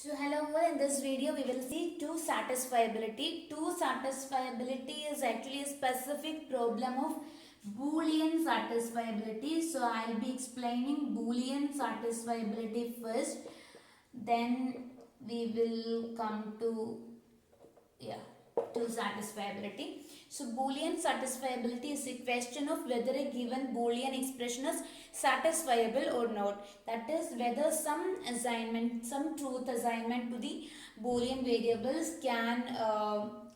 So hello all, in this video we will see two satisfiability. Two satisfiability is actually a specific problem of Boolean satisfiability. So I'll be explaining Boolean satisfiability first. Then we will come to to satisfiability. So Boolean satisfiability is a question of whether a given Boolean expression is satisfiable or not. That is whether some assignment, some truth assignment to the Boolean variables can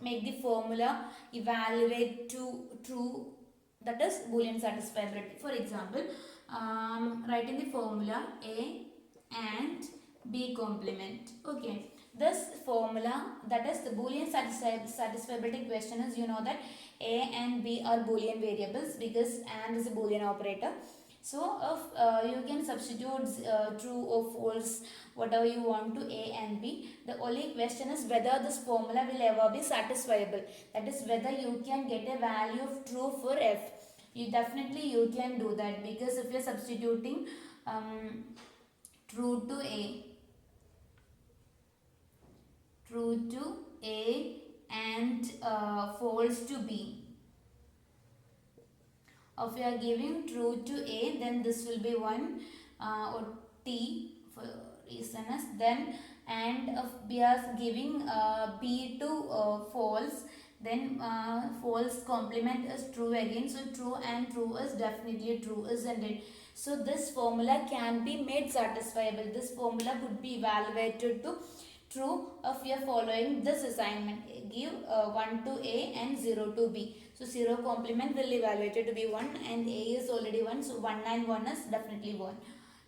make the formula evaluate to true. That is Boolean satisfiability. For example, writing the formula A and B complement. Okay, this formula, that is the Boolean satisfiability question, is, you know that A and B are Boolean variables because and is a Boolean operator. So if you can substitute true or false whatever you want to A and B. The only question is whether this formula will ever be satisfiable. That is whether you can get a value of true for F. You can do that, because if you are substituting true to A and false to B. If you are giving true to A, then this will be 1 or T for reason is then, and if we are giving B to false, then false complement is true again. So true and true is definitely true, isn't it? So this formula can be made satisfiable. This formula could be evaluated to true if you are following this assignment. Give 1 to A and 0 to B. So 0 complement will evaluated to be 1 and A is already 1. So 1 and 1 is definitely 1.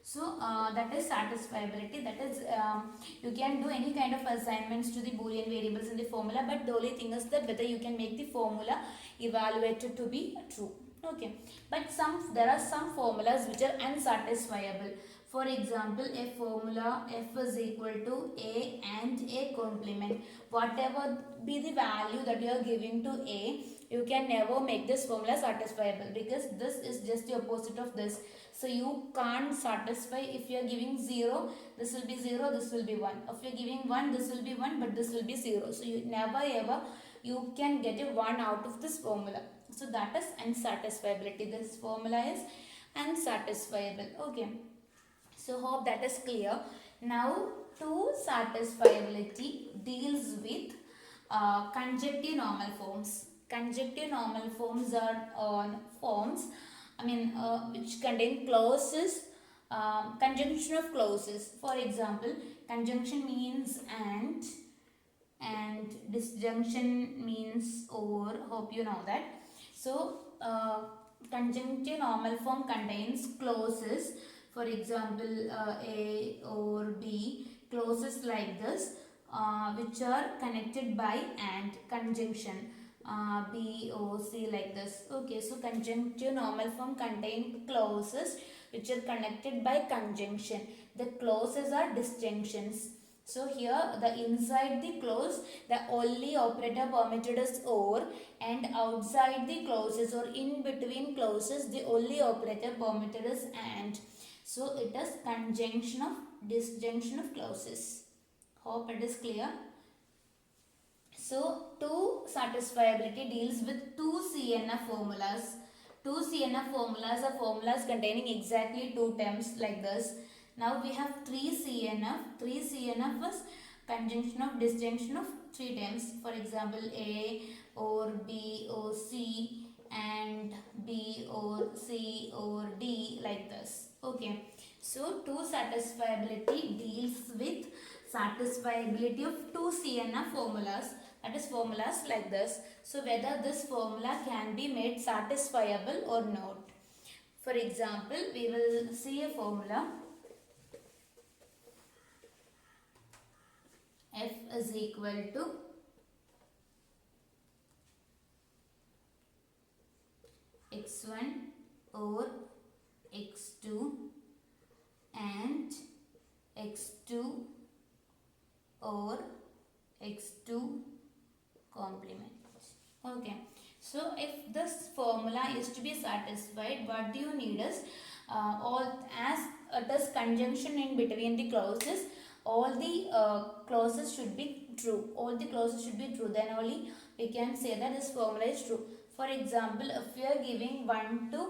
So that is satisfiability. That is you can do any kind of assignments to the Boolean variables in the formula, but the only thing is that whether you can make the formula evaluated to be true. Okay, but there are some formulas which are unsatisfiable. For example, a formula F is equal to A and A complement. Whatever be the value that you are giving to A, you can never make this formula satisfiable, because this is just the opposite of this. So you can't satisfy. If you are giving 0, this will be 0, this will be 1. If you are giving 1, this will be 1, but this will be 0. So you never ever you can get a 1 out of this formula. So that is unsatisfiability. This formula is unsatisfiable. Okay. So hope that is clear. Now two satisfiability deals with conjunctive normal forms. Conjunctive normal forms are forms, which contain clauses, conjunction of clauses. For example, conjunction means and disjunction means or. Hope you know that. So conjunctive normal form contains clauses. For example, A or B, clauses like this, which are connected by and conjunction. B or C, like this. Okay, so conjunctive normal form contain clauses which are connected by conjunction. The clauses are disjunctions. So here the inside the clause, the only operator permitted is or, and outside the clauses or in between clauses, the only operator permitted is and. So it is conjunction of disjunction of clauses. Hope it is clear. So two satisfiability deals with two CNF formulas. Two CNF formulas are formulas containing exactly two terms like this. Now we have 3 CNF. 3 CNF is conjunction of disjunction of 3 terms. For example, A or B or C and B or C or D, like this. Okay, so two satisfiability deals with satisfiability of two CNF formulas, that is formulas like this. So whether this formula can be made satisfiable or not. For example, we will see a formula F is equal to x1 or x2 and x2 or x2 complement. Okay, so if this formula is to be satisfied, what do you need is all as it is conjunction in between the clauses, all the clauses should be true. All the clauses should be true. Then only we can say that this formula is true. For example, if we are giving 1 to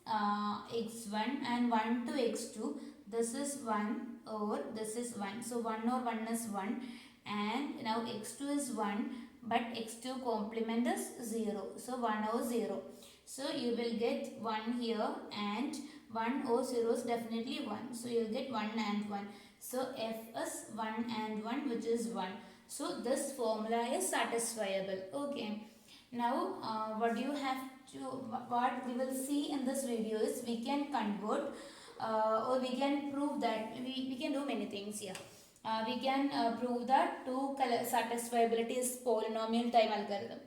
x1 and 1 to x2, this is 1 or this is 1. So 1 or 1 is 1, and now x2 is 1, but x2 complement is 0. So 1 or 0. So you will get 1 here, and 1 or 0 is definitely 1. So you will get 1 and 1. So f is 1 and 1, which is 1. So this formula is satisfiable. Okay. Now what do you have to, what we will see in this video is we can convert or we can prove that we can do many things here. We can prove that 2 satisfiability is polynomial time algorithm.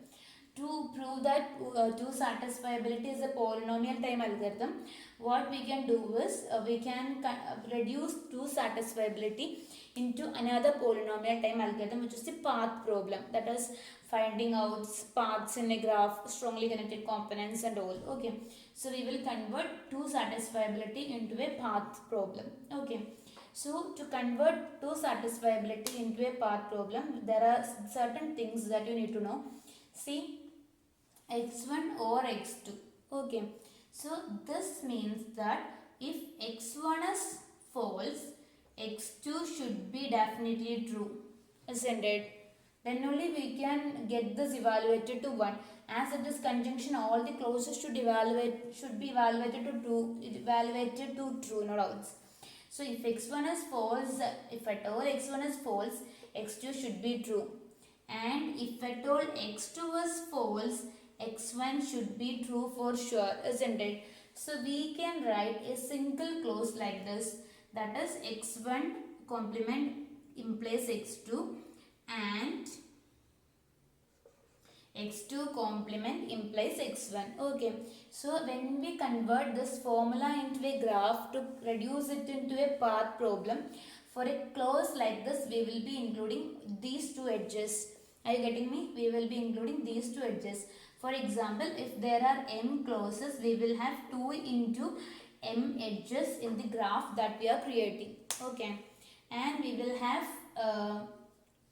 To prove that 2 satisfiability is a polynomial time algorithm, what we can do is we can reduce 2 satisfiability into another polynomial time algorithm, which is the path problem, that is finding out paths in a graph, strongly connected components and all. Okay, so we will convert 2 satisfiability into a path problem. Okay, so to convert 2 satisfiability into a path problem, there are certain things that you need to know. See, x1 or x2. Okay, so this means that if x1 is false, x2 should be definitely true, isn't it? Then only we can get this evaluated to 1. As it is conjunction, all the clauses should be evaluated to true, no doubts. So if x1 is false, if at all x1 is false, x2 should be true. And if at all x2 is false, x1 should be true for sure, isn't it? So we can write a single clause like this, that is x1 complement implies x2 and x2 complement implies x1. Okay, so when we convert this formula into a graph to reduce it into a path problem, for a clause like this we will be including these two edges. Are you getting me? We will be including these two edges. For example, if there are m clauses, we will have 2 into m edges in the graph that we are creating. Okay, and we will have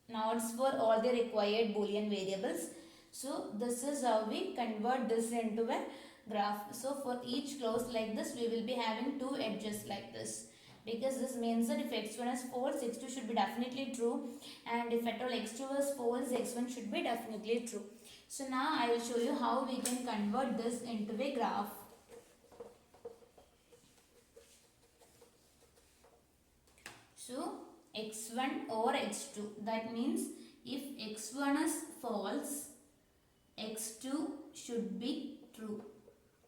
nodes for all the required Boolean variables. So this is how we convert this into a graph. So for each clause like this, we will be having 2 edges like this, because this means that if x1 is false, x2 should be definitely true, and if at all x2 is false, x1 should be definitely true. So now I will show you how we can convert this into a graph. So x1 or x2, that means if x1 is false, x2 should be true,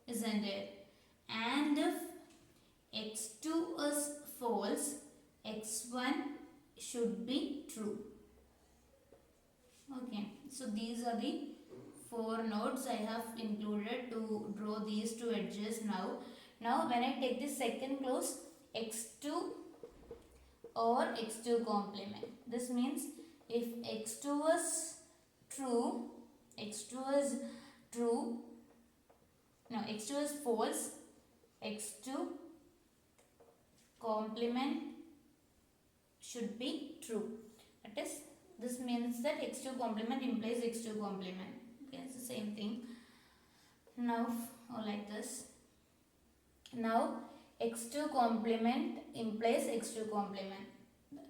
isn't it? And if x2 is false, x1 should be true. Okay, so these are the 4 nodes I have included to draw these 2 edges now. Now when I take the second clause, x2 or x2 complement, this means if x2 is true, x2 is false, x2 complement should be true. That is, this means that x2 complement implies x2 complement. Okay, it's the same thing. Now, like this. Now, x2 complement implies x2 complement.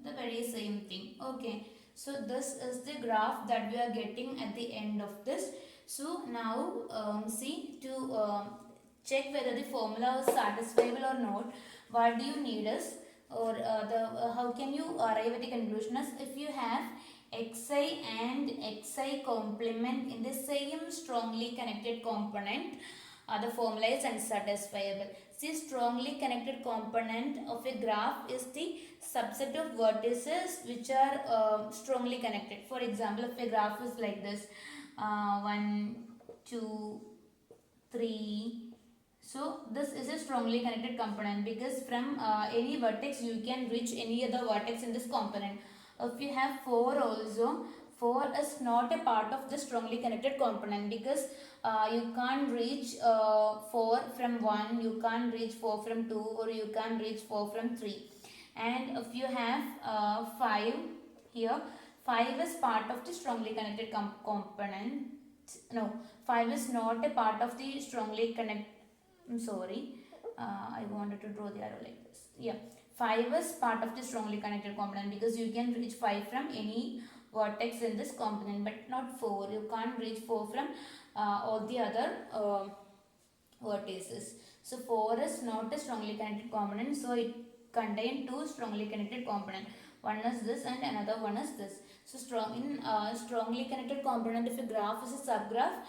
The very same thing. Okay, so this is the graph that we are getting at the end of this. So now see, to check whether the formula is satisfiable or not, what do you need is, or how can you arrive at the conclusion is, if you have xi and xi complement in the same strongly connected component, the formula is unsatisfiable. See, strongly connected component of a graph is the subset of vertices which are strongly connected. For example, if a graph is like this, 1, 2, 3. So this is a strongly connected component, because from any vertex you can reach any other vertex in this component. If you have 4 also, 4 is not a part of the strongly connected component, because you can't reach 4 from 1, you can't reach 4 from 2, or you can't reach 4 from 3. And if you have 5 here, 5 is part of the strongly connected component. No, 5 is not a part of the strongly connected. I'm sorry, I wanted to draw the arrow like this. Yeah, 5 is part of the strongly connected component because you can reach 5 from any vertex in this component, but not 4. You can't reach 4 from all the other vertices. So 4 is not a strongly connected component, so it contains two strongly connected components. One is this and another one is this. So strongly connected component, if a graph is a subgraph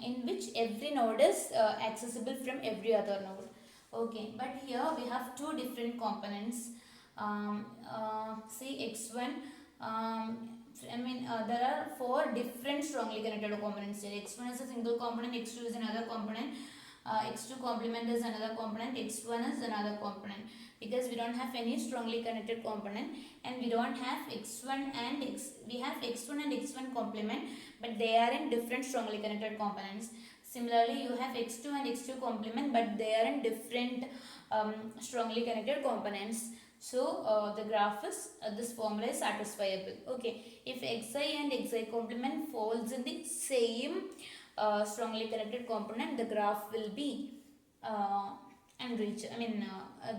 in which every node is accessible from every other node. Okay, but here we have two different components. See x1. There are four different strongly connected components here. X1 is a single component, x2 is another component, x2 complement is another component, x1 is another component. Because we don't have any strongly connected component, and we don't have x1 and we have x1 and x1 complement, but they are in different strongly connected components. Similarly, you have x2 and x2 complement, but they are in different strongly connected components. So the graph is this formula is satisfiable. Okay, if xi and xi complement falls in the same strongly connected component, the graph will be unreach.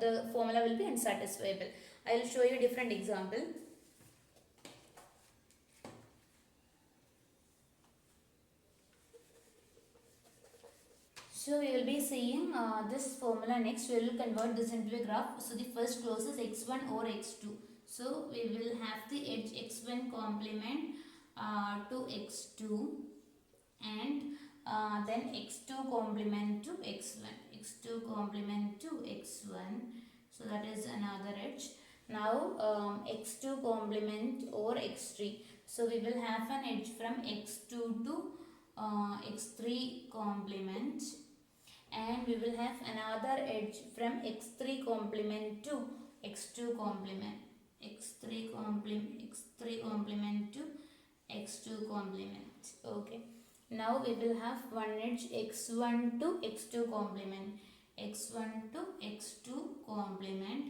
The formula will be unsatisfiable. I will show you a different example. So we will be seeing this formula next. We will convert this into a graph. So the first clause is x1 or x2. So we will have the edge x1 complement to x2, and then x2 complement to x1. x2 complement to x1. So that is another edge. Now x2 complement or x3. So we will have an edge from x2 to x3 complement, and we will have another edge from x3 complement to x2 complement, x3 complement to x2 complement. Okay, now we will have one edge x1 to x2 complement, x1 to x2 complement,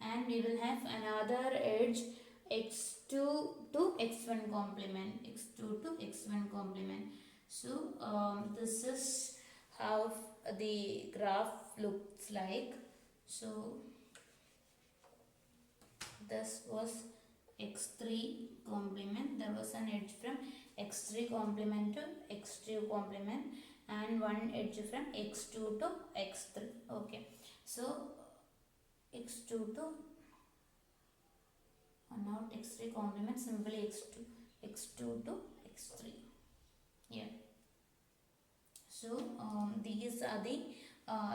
and we will have another edge x2 to x1 complement, x2 to x1 complement. So this is how the graph looks like. So this was x3 complement. There was an edge from x3 complement to x2 complement, and one edge from x2 to x3. Okay, so x2 to not x3 complement, simply x2 to x3. Yeah. So these are the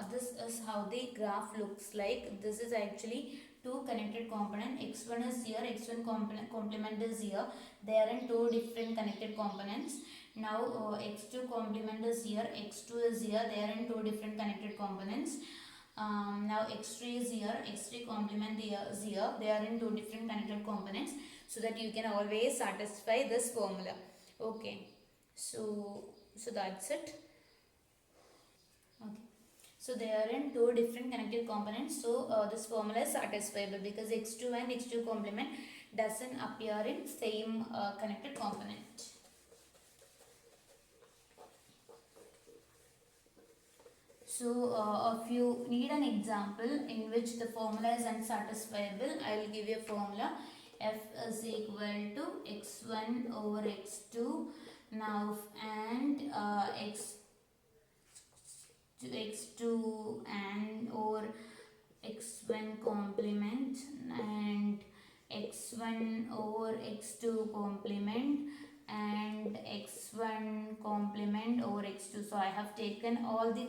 this is how the graph looks like. This is actually two connected component. X1 is here, x1 complement is here. They are in two different connected components. Now x2 complement is here, x2 is here. They are in two different connected components. Now x3 is here, x3 complement is here. They are in two different connected components, so that you can always satisfy this formula. Okay, so that's it. Okay, so they are in two different connected components. So this formula is satisfiable because x2 and x2 complement doesn't appear in same connected component. So if you need an example in which the formula is unsatisfiable, I will give you a formula. F is equal to x1 over x2. Now and x2 and or x1 complement and x1 over x2 complement and x1 complement over x2. So I have taken all the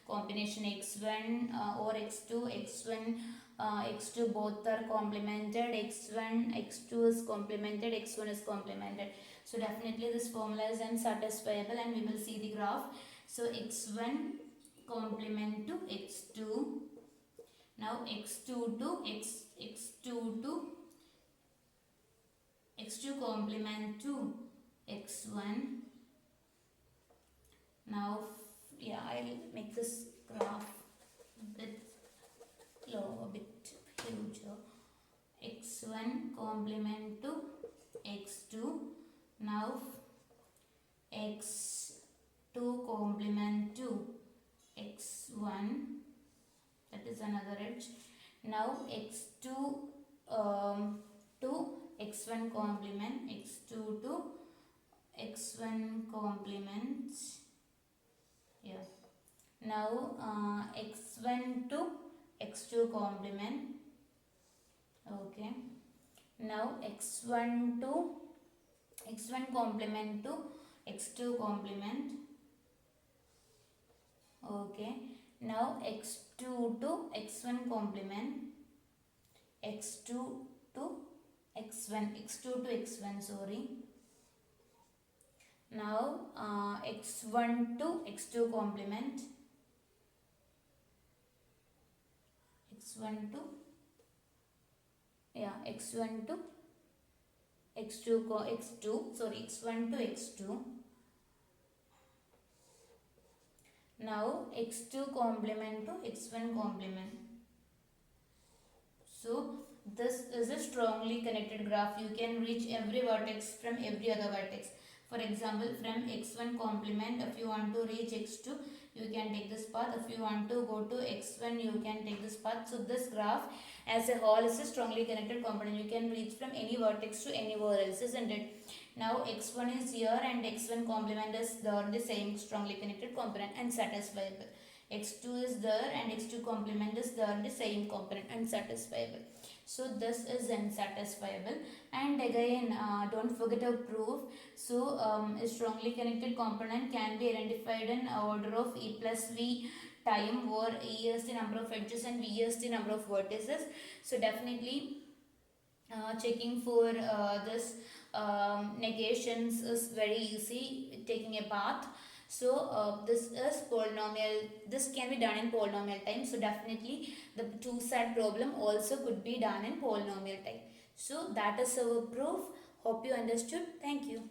combination x1 or x2, x1 x2 both are complemented, x1 x2 is complemented, x1 is complemented. So definitely this formula is unsatisfiable, and we will see the graph. So x1 complement to x2. Now x2 to x2 complement to x1. Now yeah, I'll make this graph a bit low, a bit huge. x1 complement to x2. Now x2 complement to x1, that is another edge. Now x2 to x1 complement, x2 to x1 complement, yeah. Now x1 to x2 complement, okay. Now x1 to x1 complement to x2 complement, okay. Now x2 to x1 complement, x2 to x2 to x1, sorry. Now x1 to x2 complement, x1 to, yeah, x1 to x2, sorry, x1 to x2. Now x2 complement to x1 complement. So this is a strongly connected graph. You can reach every vertex from every other vertex. For example, from x1 complement, if you want to reach x2, you can take this path. If you want to go to x1, you can take this path. So this graph as a whole is a strongly connected component. You can reach from any vertex to anywhere else, isn't it? Now x1 is here and x1 complement is there, the same strongly connected component and satisfiable. X2 is there and x2 complement is there, the same component and satisfiable. So this is unsatisfiable. And again, don't forget a proof. So a strongly connected component can be identified in order of e plus v time, where e is the number of edges and v is the number of vertices. So definitely checking for this negations is very easy, taking a path. So this is polynomial, this can be done in polynomial time. So definitely the two side problem also could be done in polynomial time. So that is our proof. Hope you understood. Thank you.